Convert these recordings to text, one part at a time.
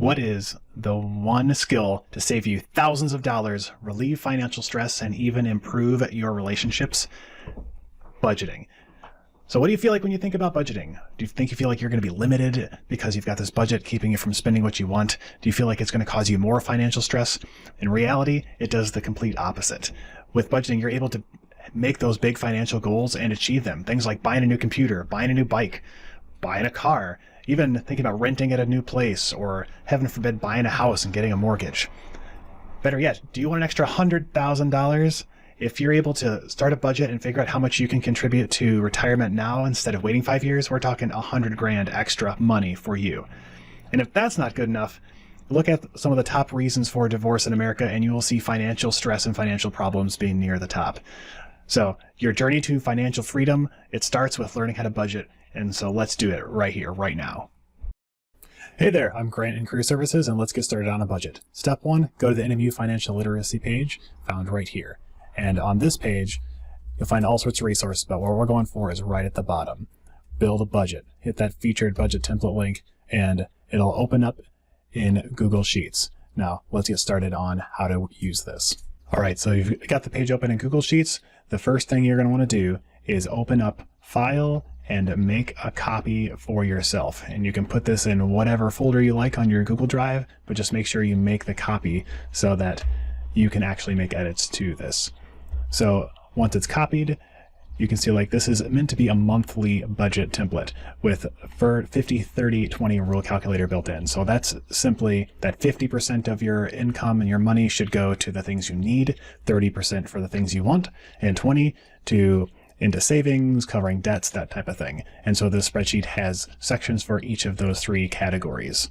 What is the one skill to save you thousands of dollars, relieve financial stress, and even improve your relationships? Budgeting. So what do you feel like when you think about budgeting? Do you feel like you're going to be limited because you've got this budget keeping you from spending what you want? Do you feel like it's going to cause you more financial stress? In reality, it does the complete opposite. With budgeting, you're able to make those big financial goals and achieve them. Things like buying a new computer, buying a new bike, buying a car, even thinking about renting at a new place, or heaven forbid, buying a house and getting a mortgage. Better yet, do you want an extra $100,000? If you're able to start a budget and figure out how much you can contribute to retirement now instead of waiting 5 years, we're talking $100,000 extra money for you. And if that's not good enough, look at some of the top reasons for divorce in America, and you will see financial stress and financial problems being near the top. So your journey to financial freedom, it starts with learning how to budget. And so let's do it right here, right now. Hey there, I'm Grant in Career Services, and let's get started on a budget. Step 1, go to the NMU Financial Literacy page, found right here. And on this page, you'll find all sorts of resources, but what we're going for is right at the bottom. Build a budget. Hit that featured budget template link, and it'll open up in Google Sheets. Now, let's get started on how to use this. All right, so you've got the page open in Google Sheets. The first thing you're going to want to do is open up File and make a copy for yourself. And you can put this in whatever folder you like on your Google Drive, but just make sure you make the copy so that you can actually make edits to this. So once it's copied, you can see like this is meant to be a monthly budget template with 50, 30, 20 rule calculator built in. So that's simply that 50% of your income and your money should go to the things you need, 30% for the things you want, and 20 into savings, covering debts, that type of thing. And so this spreadsheet has sections for each of those 3 categories.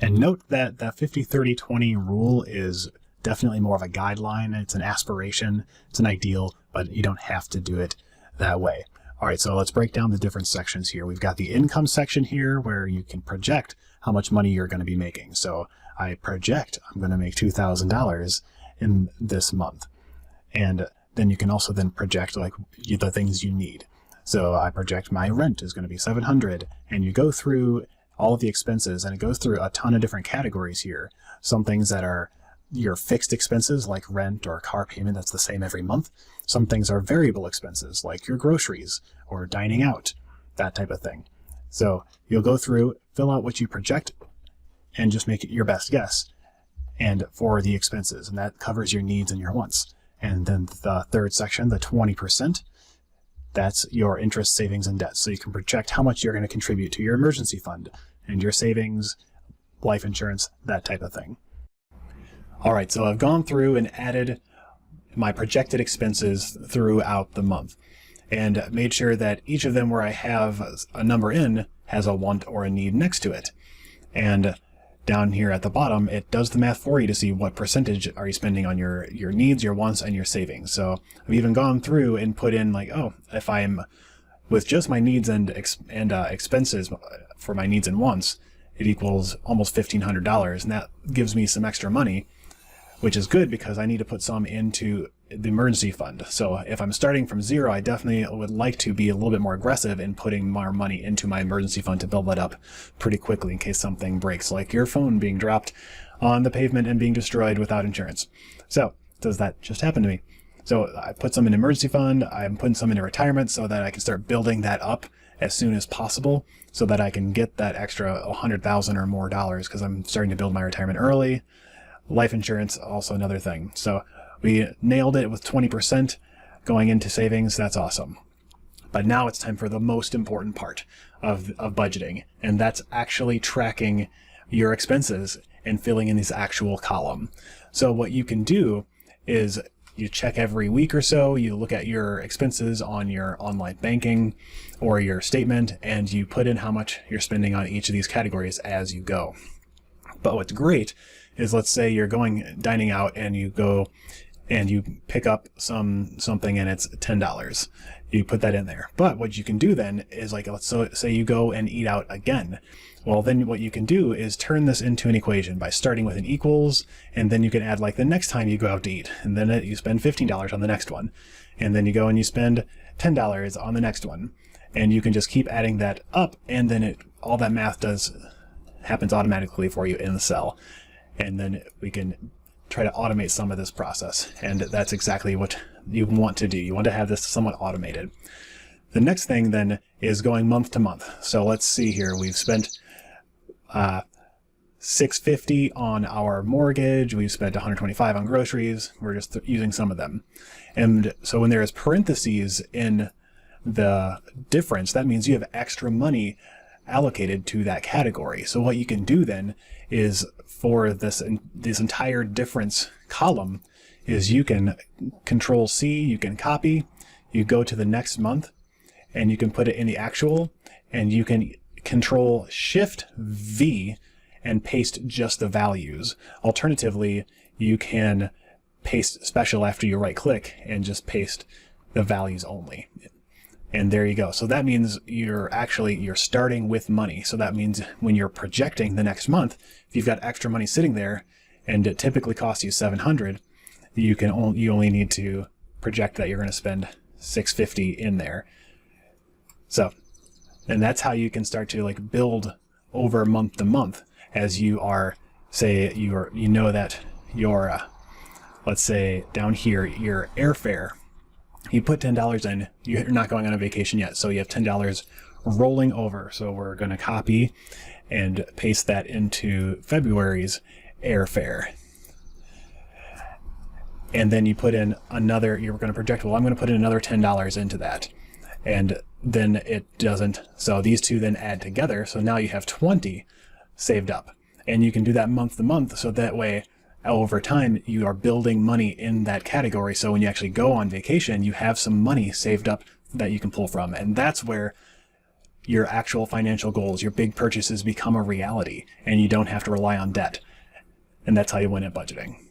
And note that the 50, 30, 20 rule is definitely more of a guideline. It's an aspiration, it's an ideal, but you don't have to do it that way. All right, so let's break down the different sections here. We've got the income section here where you can project how much money you're going to be making. So I project I'm going to make $2,000 in this month. And then you can also then project like the things you need. So I project my rent is going to be $700, and you go through all of the expenses, and it goes through a ton of different categories here. Some things that are your fixed expenses like rent or car payment, that's the same every month. Some things are variable expenses like your groceries or dining out, that type of thing. So you'll go through, fill out what you project, and just make it your best guess and for the expenses, and that covers your needs and your wants. And then the third section, the 20%, that's your interest, savings, and debt. So you can project how much you're going to contribute to your emergency fund and your savings, life insurance, that type of thing. All right, so I've gone through and added my projected expenses throughout the month and made sure that each of them where I have a number in has a want or a need next to it. And down here at the bottom, it does the math for you to see what percentage are you spending on your needs, your wants, and your savings. So I've even gone through and put in like, oh, if I'm with just my needs and expenses for my needs and wants, it equals almost $1,500, and that gives me some extra money, which is good because I need to put some into the emergency fund. So if I'm starting from zero, I definitely would like to be a little bit more aggressive in putting more money into my emergency fund to build that up pretty quickly in case something breaks, like your phone being dropped on the pavement and being destroyed without insurance. So does that just happen to me? So I put some in emergency fund, I'm putting some into retirement so that I can start building that up as soon as possible so that I can get that extra $100,000 or more because I'm starting to build my retirement early. Life insurance, also another thing. So we nailed it with 20% going into savings. That's awesome. But now it's time for the most important part of budgeting, and that's actually tracking your expenses and filling in this actual column. So what you can do is you check every week or so, you look at your expenses on your online banking or your statement, and you put in how much you're spending on each of these categories as you go. But what's great is, let's say you're dining out and you go and you pick up something and it's $10. You put that in there. But what you can do then is, like, let's say you go and eat out again. Well, then what you can do is turn this into an equation by starting with an equals, and then you can add like the next time you go out to eat, and then you spend $15 on the next one, and then you go and you spend $10 on the next one, and you can just keep adding that up, and then all that math does happens automatically for you in the cell. And then we can try to automate some of this process. And that's exactly what you want to do. You want to have this somewhat automated. The next thing then is going month to month. So let's see here. We've spent $650 on our mortgage. We've spent $125 on groceries. We're just using some of them. And so when there is parentheses in the difference, that means you have extra money allocated to that category. So what you can do then is for this entire difference column is you can Control C, you can copy, you go to the next month, and you can put it in the actual, and you can Control Shift V and paste just the values. Alternatively, you can paste special after you right click and just paste the values only. And there you go. So that means you're starting with money. So that means when you're projecting the next month, if you've got extra money sitting there and it typically costs you $700, you only need to project that you're going to spend $650 in there. So, and that's how you can start to like build over month to month as you are, say you know that your let's say down here, your airfare, you put $10 in, you're not going on a vacation yet, so you have $10 rolling over. So we're going to copy and paste that into February's airfare. And then you put in another, you're going to project, well, I'm going to put in another $10 into that. And then it doesn't, so these two then add together. So now you have 20 saved up. And you can do that month to month, so that way over time you are building money in that category. So when you actually go on vacation, you have some money saved up that you can pull from. And that's where your actual financial goals, your big purchases become a reality, and you don't have to rely on debt. And that's how you win at budgeting.